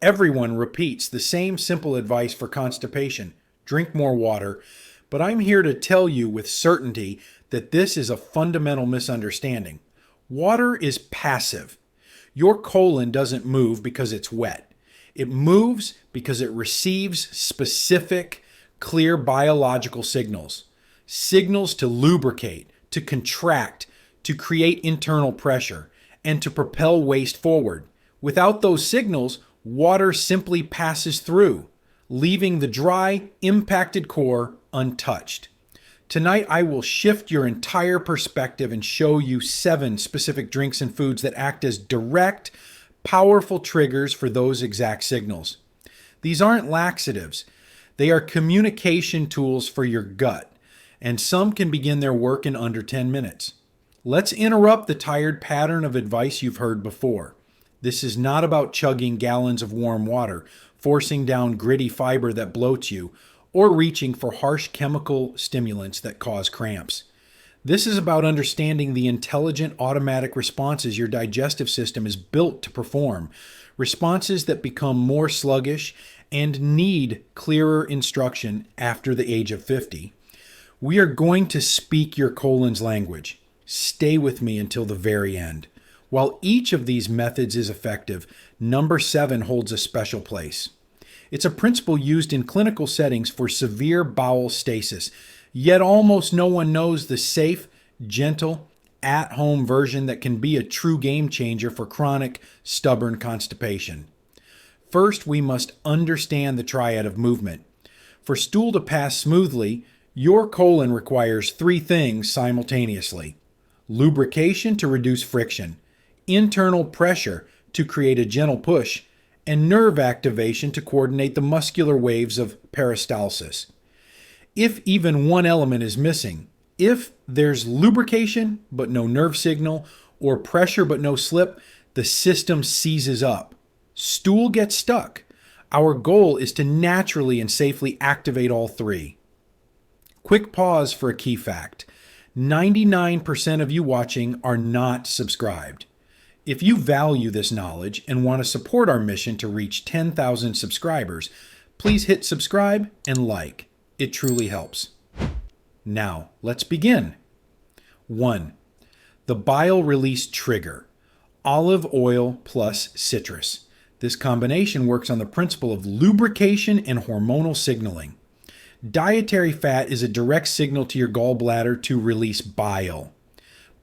Everyone repeats the same simple advice for constipation: drink more water. But I'm here to tell you with certainty that this is a fundamental misunderstanding. Water is passive. Your colon doesn't move because it's wet. It moves because it receives specific, clear biological signals. Signals to lubricate, to contract, to create internal pressure, and to propel waste forward. Without those signals, water simply passes through, leaving the dry, impacted core untouched. Tonight, I will shift your entire perspective and show you 7 specific drinks and foods that act as direct, powerful triggers for those exact signals. These aren't laxatives. They are communication tools for your gut, and some can begin their work in under 10 minutes. Let's interrupt the tired pattern of advice you've heard before. This is not about chugging gallons of warm water, forcing down gritty fiber that bloats you, or reaching for harsh chemical stimulants that cause cramps. This is about understanding the intelligent automatic responses your digestive system is built to perform, responses that become more sluggish and need clearer instruction after the age of 50. We are going to speak your colon's language. Stay with me until the very end. While each of these methods is effective, number 7 holds a special place. It's a principle used in clinical settings for severe bowel stasis, yet almost no one knows the safe, gentle, at-home version that can be a true game changer for chronic, stubborn constipation. First, we must understand the triad of movement. For stool to pass smoothly, your colon requires 3 things simultaneously: lubrication to reduce friction, internal pressure to create a gentle push, and nerve activation to coordinate the muscular waves of peristalsis. If even one element is missing, if there's lubrication but no nerve signal, or pressure but no slip, the system seizes up. Stool gets stuck. Our goal is to naturally and safely activate all 3. Quick pause for a key fact. 99% of you watching are not subscribed. If you value this knowledge and want to support our mission to reach 10,000 subscribers, please hit subscribe and like. It truly helps. Now, let's begin. 1. The bile release trigger: olive oil plus citrus. This combination works on the principle of lubrication and hormonal signaling. Dietary fat is a direct signal to your gallbladder to release bile.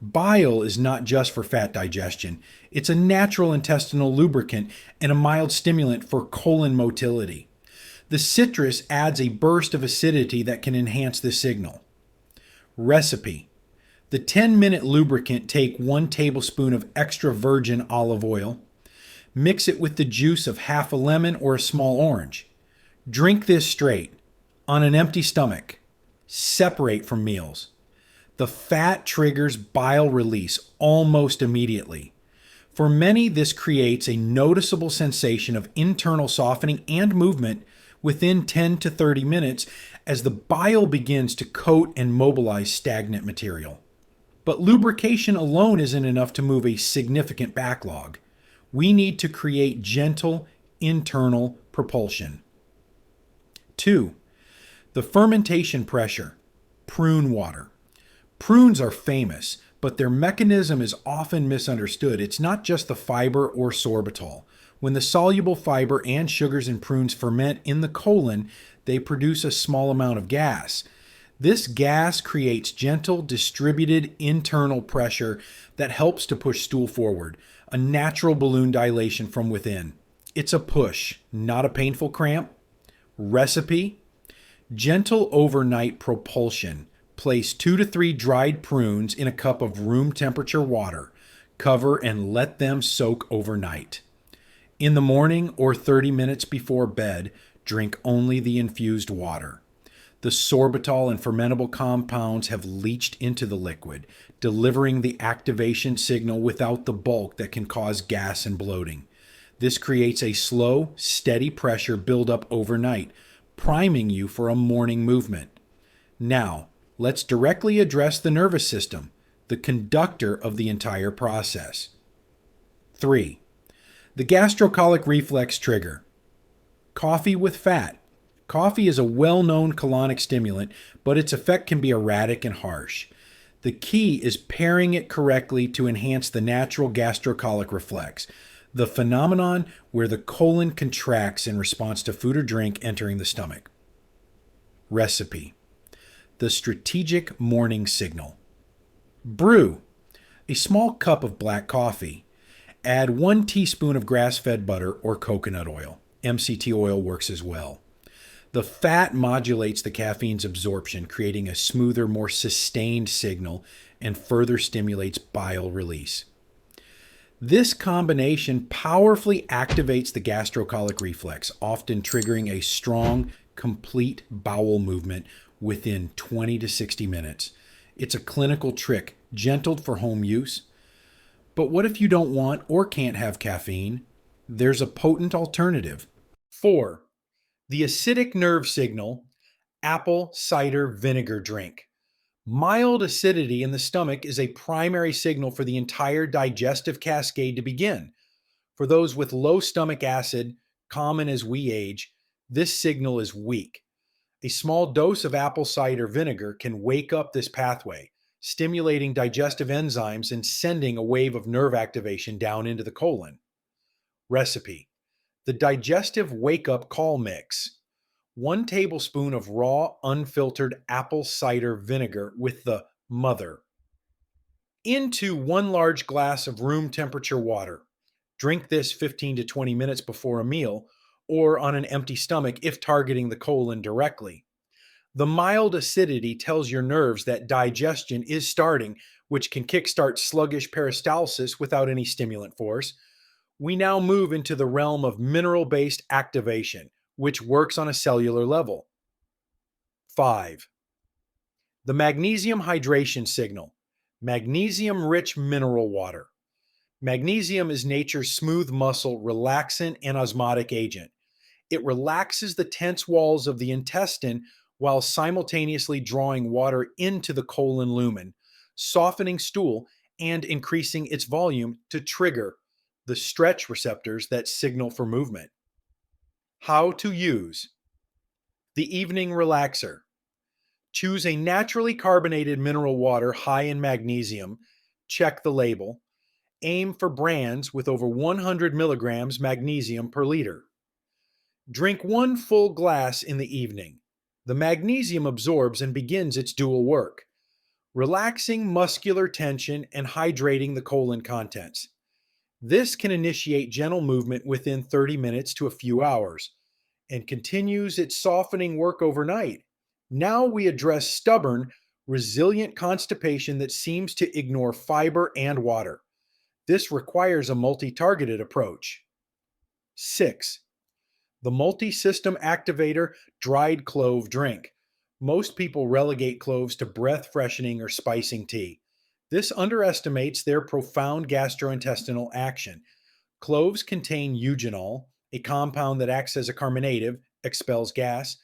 Bile is not just for fat digestion. It's a natural intestinal lubricant and a mild stimulant for colon motility. The citrus adds a burst of acidity that can enhance the signal. Recipe: the 10-minute lubricant: take 1 tablespoon of extra virgin olive oil. Mix it with the juice of half a lemon or a small orange. Drink this straight, on an empty stomach. Separate from meals. The fat triggers bile release almost immediately. For many, this creates a noticeable sensation of internal softening and movement within 10 to 30 minutes as the bile begins to coat and mobilize stagnant material. But lubrication alone isn't enough to move a significant backlog. We need to create gentle internal propulsion. 2. The fermentation pressure: prune water. Prunes are famous, but their mechanism is often misunderstood. It's not just the fiber or sorbitol. When the soluble fiber and sugars in prunes ferment in the colon, they produce a small amount of gas. This gas creates gentle, distributed internal pressure that helps to push stool forward, a natural balloon dilation from within. It's a push, not a painful cramp. Recipe: gentle overnight propulsion. Place 2 to 3 dried prunes in a cup of room temperature water. Cover and let them soak overnight. In the morning or 30 minutes before bed, drink only the infused water. The sorbitol and fermentable compounds have leached into the liquid, delivering the activation signal without the bulk that can cause gas and bloating. This creates a slow, steady pressure buildup overnight, priming you for a morning movement. Now, let's directly address the nervous system, the conductor of the entire process. 3. The gastrocolic reflex trigger: Coffee with fat. Coffee is a well known colonic stimulant, but its effect can be erratic and harsh. The key is pairing it correctly to enhance the natural gastrocolic reflex, the phenomenon where the colon contracts in response to food or drink entering the stomach. Recipe: the strategic morning signal. Brew a small cup of black coffee. Add 1 teaspoon of grass-fed butter or coconut oil. MCT oil works as well. The fat modulates the caffeine's absorption, creating a smoother, more sustained signal and further stimulates bile release. This combination powerfully activates the gastrocolic reflex, often triggering a strong, complete bowel movement within 20 to 60 minutes. It's a clinical trick, gentled for home use. But what if you don't want or can't have caffeine? There's a potent alternative. 4. The acidic nerve signal, apple cider vinegar drink. Mild acidity in the stomach is a primary signal for the entire digestive cascade to begin. For those with low stomach acid, common as we age, this signal is weak. A small dose of apple cider vinegar can wake up this pathway, stimulating digestive enzymes and sending a wave of nerve activation down into the colon. Recipe: the digestive wake-up call mix. 1 tablespoon of raw, unfiltered apple cider vinegar with the mother into 1 large glass of room temperature water. Drink this 15 to 20 minutes before a meal or on an empty stomach if targeting the colon directly. The mild acidity tells your nerves that digestion is starting, which can kickstart sluggish peristalsis without any stimulant force. We now move into the realm of mineral-based activation, which works on a cellular level. 5. The magnesium hydration signal. Magnesium-rich mineral water. Magnesium is nature's smooth muscle relaxant and osmotic agent. It relaxes the tense walls of the intestine while simultaneously drawing water into the colon lumen, softening stool, and increasing its volume to trigger the stretch receptors that signal for movement. How to use. The evening relaxer. Choose a naturally carbonated mineral water high in magnesium. Check the label. Aim for brands with over 100 milligrams magnesium per liter. Drink 1 full glass in the evening. The magnesium absorbs and begins its dual work, relaxing muscular tension and hydrating the colon contents. This can initiate gentle movement within 30 minutes to a few hours and continues its softening work overnight. Now we address stubborn, resilient constipation that seems to ignore fiber and water. This requires a multi-targeted approach. 6. The multi-system activator dried clove drink. Most people relegate cloves to breath freshening or spicing tea. This underestimates their profound gastrointestinal action. Cloves contain eugenol, a compound that acts as a carminative, expels gas,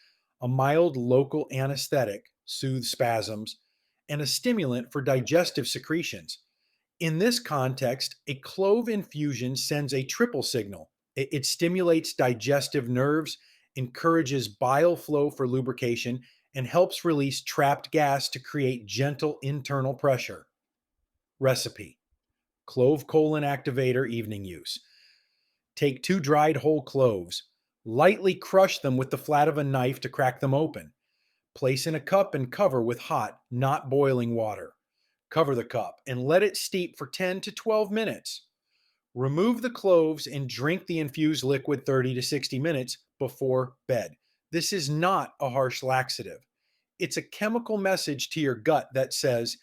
a mild local anesthetic, soothes spasms, and a stimulant for digestive secretions. In this context, a clove infusion sends a triple signal. It stimulates digestive nerves, encourages bile flow for lubrication, and helps release trapped gas to create gentle internal pressure. Recipe: clove colon activator evening use. Take 2 dried whole cloves. Lightly crush them with the flat of a knife to crack them open. Place in a cup and cover with hot, not boiling water. Cover the cup and let it steep for 10 to 12 minutes. Remove the cloves and drink the infused liquid 30 to 60 minutes before bed. This is not a harsh laxative. It's a chemical message to your gut that says,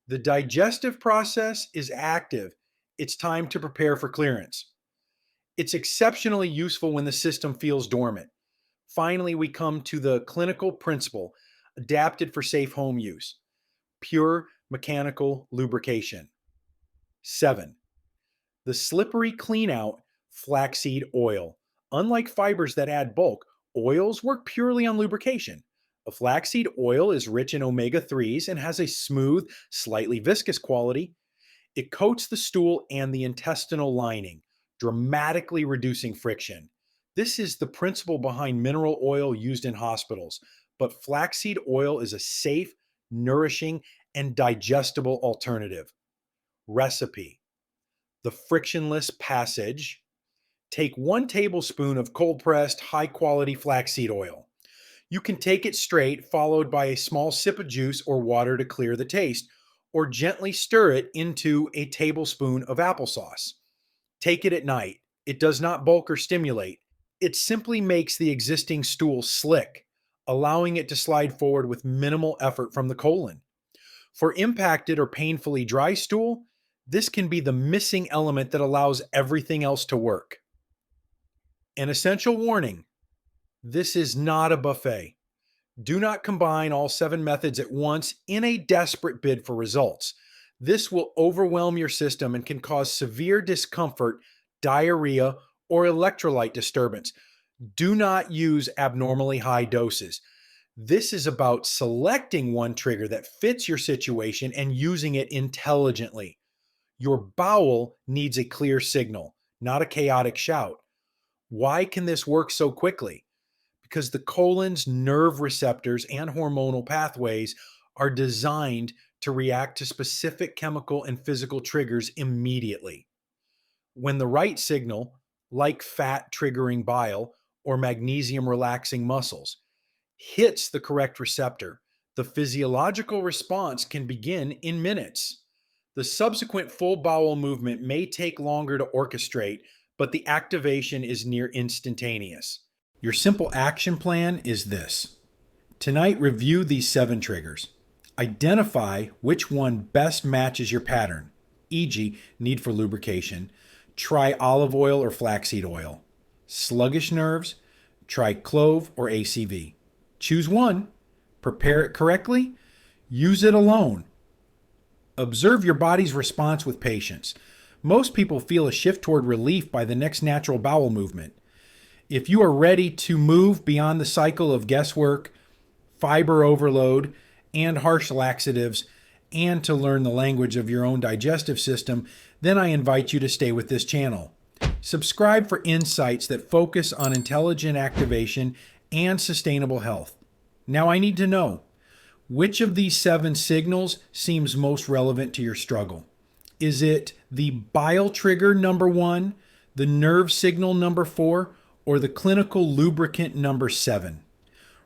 the digestive process is active. It's time to prepare for clearance. It's exceptionally useful when the system feels dormant. Finally, we come to the clinical principle adapted for safe home use: pure mechanical lubrication. 7. The slippery clean out flaxseed oil. Unlike fibers that add bulk, oils work purely on lubrication. A flaxseed oil is rich in omega-3s and has a smooth, slightly viscous quality. It coats the stool and the intestinal lining, dramatically reducing friction. This is the principle behind mineral oil used in hospitals, but flaxseed oil is a safe, nourishing, and digestible alternative. Recipe: the frictionless passage. Take 1 tablespoon of cold pressed, high quality flaxseed oil. You can take it straight, followed by a small sip of juice or water to clear the taste, or gently stir it into a tablespoon of applesauce. Take it at night. It does not bulk or stimulate. It simply makes the existing stool slick, allowing it to slide forward with minimal effort from the colon. For impacted or painfully dry stool, this can be the missing element that allows everything else to work. An essential warning: this is not a buffet. Do not combine all 7 methods at once in a desperate bid for results. This will overwhelm your system and can cause severe discomfort, diarrhea, or electrolyte disturbance. Do not use abnormally high doses. This is about selecting one trigger that fits your situation and using it intelligently. Your bowel needs a clear signal, not a chaotic shout. Why can this work so quickly? Because the colon's nerve receptors and hormonal pathways are designed to react to specific chemical and physical triggers immediately. When the right signal, like fat triggering bile or magnesium relaxing muscles, hits the correct receptor, the physiological response can begin in minutes. The subsequent full bowel movement may take longer to orchestrate, but the activation is near instantaneous. Your simple action plan is this. Tonight, review these 7 triggers. Identify which one best matches your pattern, e.g., need for lubrication. Try olive oil or flaxseed oil. Sluggish nerves, try clove or ACV. Choose one, prepare it correctly, use it alone. Observe your body's response with patience. Most people feel a shift toward relief by the next natural bowel movement. If you are ready to move beyond the cycle of guesswork, fiber overload, and harsh laxatives, and to learn the language of your own digestive system, then I invite you to stay with this channel. Subscribe for insights that focus on intelligent activation and sustainable health. Now I need to know, which of these 7 signals seems most relevant to your struggle? Is it the bile trigger number 1, the nerve signal number 4, or the clinical lubricant number 7?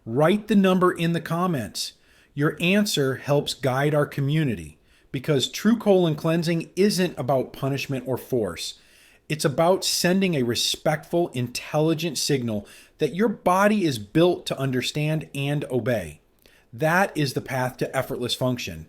Write the number in the comments. Your answer helps guide our community, because true colon cleansing isn't about punishment or force. It's about sending a respectful, intelligent signal that your body is built to understand and obey. That is the path to effortless function.